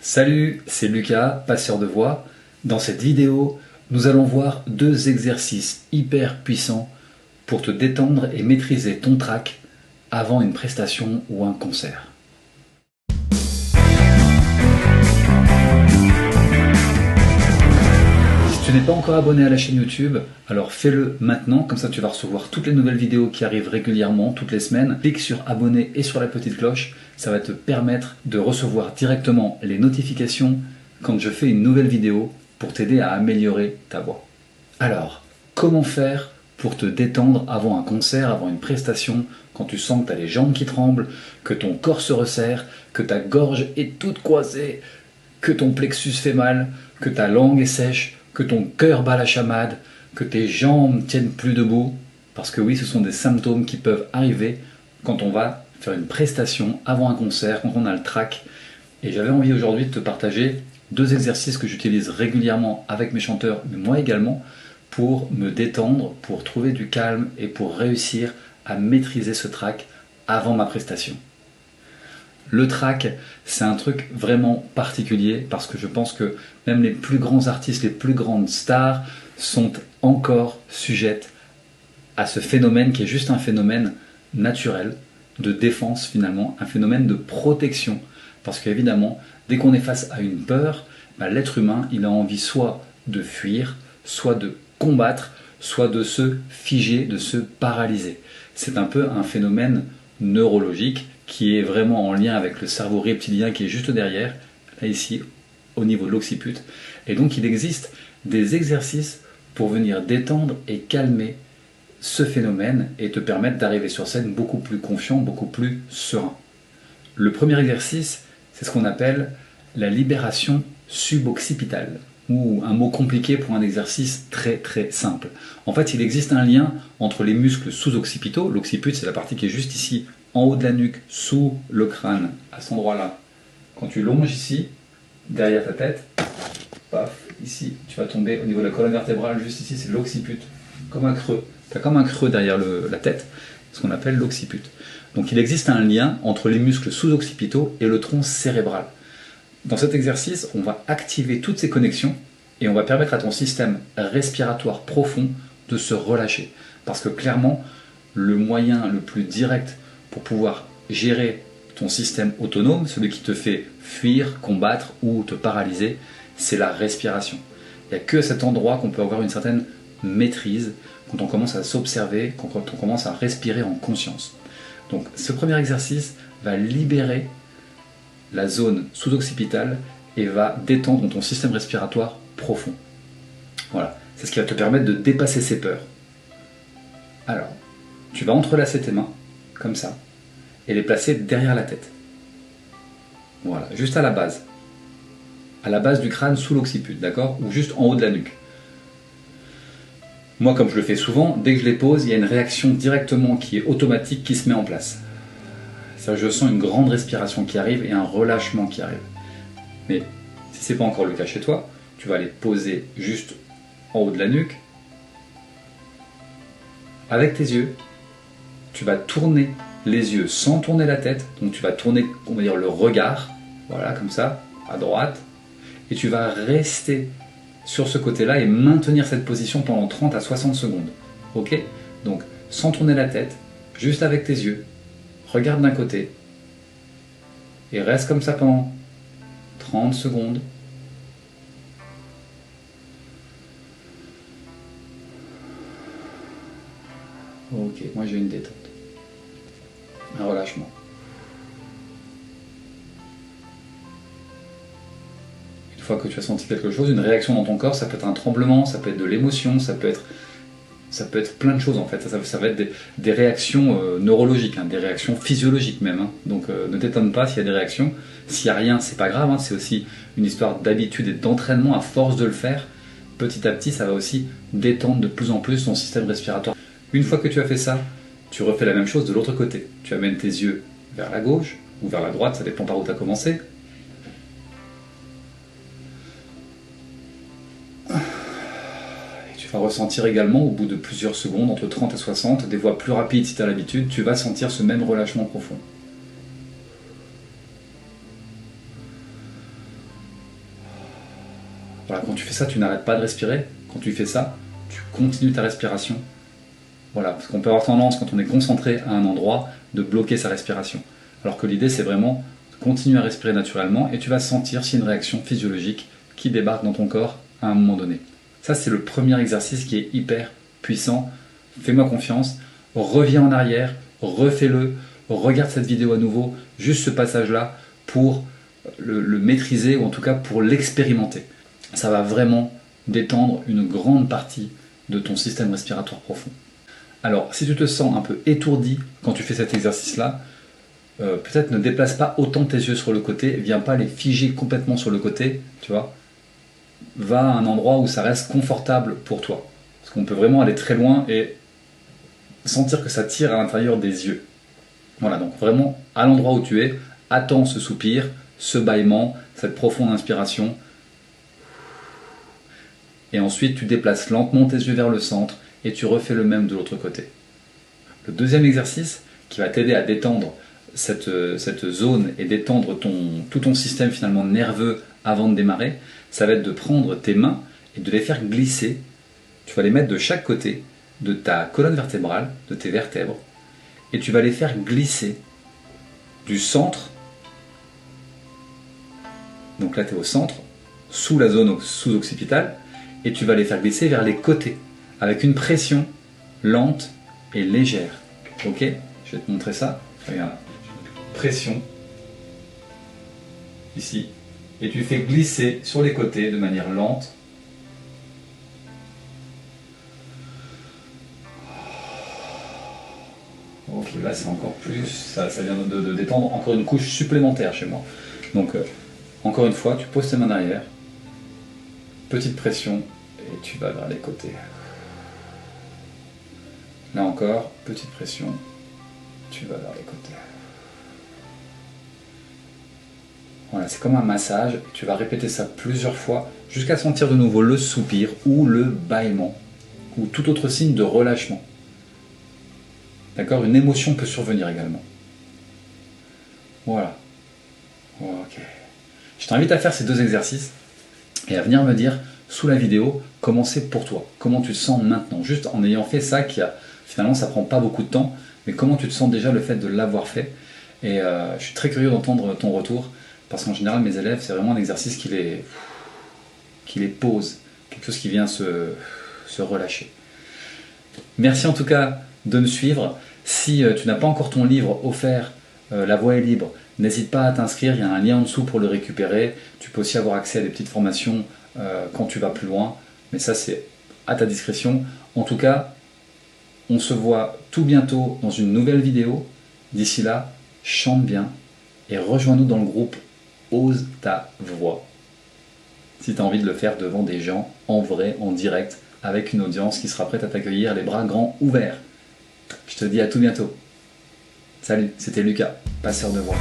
Salut, c'est Lucas, passeur de voix. Dans cette vidéo, nous allons voir deux exercices hyper puissants pour te détendre et maîtriser ton trac avant une prestation ou un concert. Si tu n'es pas encore abonné à la chaîne YouTube, alors fais-le maintenant, comme ça tu vas recevoir toutes les nouvelles vidéos qui arrivent régulièrement, toutes les semaines. Clique sur abonner et sur la petite cloche, ça va te permettre de recevoir directement les notifications quand je fais une nouvelle vidéo pour t'aider à améliorer ta voix. Alors, comment faire pour te détendre avant un concert, avant une prestation, quand tu sens que tu as les jambes qui tremblent, que ton corps se resserre, que ta gorge est toute coincée, que ton plexus fait mal, que ta langue est sèche, que ton cœur bat la chamade, que tes jambes tiennent plus debout, parce que oui, ce sont des symptômes qui peuvent arriver quand on va faire une prestation avant un concert, quand on a le trac. Et j'avais envie aujourd'hui de te partager deux exercices que j'utilise régulièrement avec mes chanteurs, mais moi également, pour me détendre, pour trouver du calme et pour réussir à maîtriser ce trac avant ma prestation. Le trac, c'est un truc vraiment particulier parce que je pense que même les plus grands artistes, les plus grandes stars sont encore sujettes à ce phénomène qui est juste un phénomène naturel de défense finalement, un phénomène de protection. Parce qu'évidemment, dès qu'on est face à une peur, l'être humain, il a envie soit de fuir, soit de combattre, soit de se figer, de se paralyser. C'est un peu un phénomène neurologique qui est vraiment en lien avec le cerveau reptilien qui est juste derrière, là ici, au niveau de l'occiput. Et donc il existe des exercices pour venir détendre et calmer ce phénomène et te permettre d'arriver sur scène beaucoup plus confiant, beaucoup plus serein. Le premier exercice, c'est ce qu'on appelle la libération suboccipitale, ou un mot compliqué pour un exercice très très simple. En fait, il existe un lien entre les muscles sous-occipitaux, l'occiput c'est la partie qui est juste ici, en haut de la nuque, sous le crâne, à cet endroit-là. Quand tu longes ici, derrière ta tête, paf, ici, tu vas tomber au niveau de la colonne vertébrale, juste ici, c'est l'occiput, comme un creux. Tu as comme un creux derrière la tête, ce qu'on appelle l'occiput. Donc il existe un lien entre les muscles sous-occipitaux et le tronc cérébral. Dans cet exercice, on va activer toutes ces connexions et on va permettre à ton système respiratoire profond de se relâcher. Parce que clairement, le moyen le plus direct pour pouvoir gérer ton système autonome, celui qui te fait fuir, combattre ou te paralyser, c'est la respiration. Il n'y a que cet endroit qu'on peut avoir une certaine maîtrise quand on commence à s'observer, quand on commence à respirer en conscience. Donc ce premier exercice va libérer la zone sous-occipitale et va détendre ton système respiratoire profond. Voilà, c'est ce qui va te permettre de dépasser ces peurs. Alors, tu vas entrelacer tes mains, comme ça, et les placer derrière la tête. Voilà, juste à la base du crâne sous l'occiput, d'accord? Ou juste en haut de la nuque. Moi, comme je le fais souvent, dès que je les pose, il y a une réaction directement qui est automatique qui se met en place. Ça, je sens une grande respiration qui arrive et un relâchement qui arrive. Mais si ce n'est pas encore le cas chez toi, tu vas les poser juste en haut de la nuque. Avec tes yeux, tu vas tourner les yeux sans tourner la tête. Donc tu vas tourner, on va dire, le regard, voilà, comme ça, à droite. Et tu vas rester sur ce côté-là et maintenir cette position pendant 30 à 60 secondes. Ok? Donc, sans tourner la tête, juste avec tes yeux, regarde d'un côté et reste comme ça pendant 30 secondes. Ok, moi j'ai une détente, un relâchement. Une fois que tu as senti quelque chose, une réaction dans ton corps, ça peut être un tremblement, ça peut être de l'émotion, ça peut être plein de choses en fait. Ça va être des réactions neurologiques, des réactions physiologiques même. Donc ne t'étonne pas s'il y a des réactions. S'il n'y a rien, c'est pas grave. C'est aussi une histoire d'habitude et d'entraînement. À force de le faire, petit à petit, ça va aussi détendre de plus en plus ton système respiratoire. Une fois que tu as fait ça, tu refais la même chose de l'autre côté. Tu amènes tes yeux vers la gauche ou vers la droite, ça dépend par où tu as commencé. Tu vas ressentir également au bout de plusieurs secondes, entre 30 et 60, des voix plus rapides si tu as l'habitude, tu vas sentir ce même relâchement profond. Voilà, quand tu fais ça, tu n'arrêtes pas de respirer. Quand tu fais ça, tu continues ta respiration. Voilà, parce qu'on peut avoir tendance, quand on est concentré à un endroit, de bloquer sa respiration. Alors que l'idée, c'est vraiment de continuer à respirer naturellement et tu vas sentir s'il y a une réaction physiologique qui débarque dans ton corps à un moment donné. Ça, c'est le premier exercice qui est hyper puissant. Fais-moi confiance, reviens en arrière, refais-le, regarde cette vidéo à nouveau, juste ce passage-là pour le maîtriser ou en tout cas pour l'expérimenter. Ça va vraiment détendre une grande partie de ton système respiratoire profond. Alors, si tu te sens un peu étourdi quand tu fais cet exercice-là, peut-être ne déplace pas autant tes yeux sur le côté, viens pas les figer complètement sur le côté, tu vois. Va à un endroit où ça reste confortable pour toi. Parce qu'on peut vraiment aller très loin et sentir que ça tire à l'intérieur des yeux. Voilà, donc vraiment, à l'endroit où tu es, attends ce soupir, ce bâillement, cette profonde inspiration. Et ensuite, tu déplaces lentement tes yeux vers le centre et tu refais le même de l'autre côté. Le deuxième exercice qui va t'aider à détendre cette zone et détendre tout ton système finalement nerveux avant de démarrer, ça va être de prendre tes mains et de les faire glisser. Tu vas les mettre de chaque côté de ta colonne vertébrale, de tes vertèbres, et tu vas les faire glisser du centre. Donc là, tu es au centre, sous la zone sous-occipitale, et tu vas les faire glisser vers les côtés, avec une pression lente et légère. Ok? Je vais te montrer ça. Regarde. Pression. Ici. Et tu fais glisser sur les côtés de manière lente. Ok, là c'est encore plus. Ça vient de détendre encore une couche supplémentaire chez moi. Donc, encore une fois, tu poses tes mains derrière. Petite pression. Et tu vas vers les côtés. Là encore, petite pression. Tu vas vers les côtés. Voilà, c'est comme un massage. Tu vas répéter ça plusieurs fois jusqu'à sentir de nouveau le soupir ou le bâillement ou tout autre signe de relâchement. D'accord? Une émotion peut survenir également. Voilà. Ok. Je t'invite à faire ces deux exercices et à venir me dire sous la vidéo comment c'est pour toi, comment tu te sens maintenant, juste en ayant fait ça finalement ça prend pas beaucoup de temps, mais comment tu te sens déjà le fait de l'avoir fait. Et je suis très curieux d'entendre ton retour parce qu'en général mes élèves c'est vraiment un exercice qui les pose, quelque chose qui vient se relâcher. Merci en tout cas de me suivre. Si tu n'as pas encore ton livre offert, La Voix est libre, n'hésite pas à t'inscrire, il y a un lien en dessous pour le récupérer. Tu peux aussi avoir accès à des petites formations quand tu vas plus loin, mais ça c'est à ta discrétion. En tout cas, on se voit tout bientôt dans une nouvelle vidéo. D'ici là, chante bien et rejoins-nous dans le groupe Ose ta voix. Si tu as envie de le faire devant des gens, en vrai, en direct, avec une audience qui sera prête à t'accueillir les bras grands ouverts. Je te dis à tout bientôt. Salut, c'était Lucas, passeur de voix.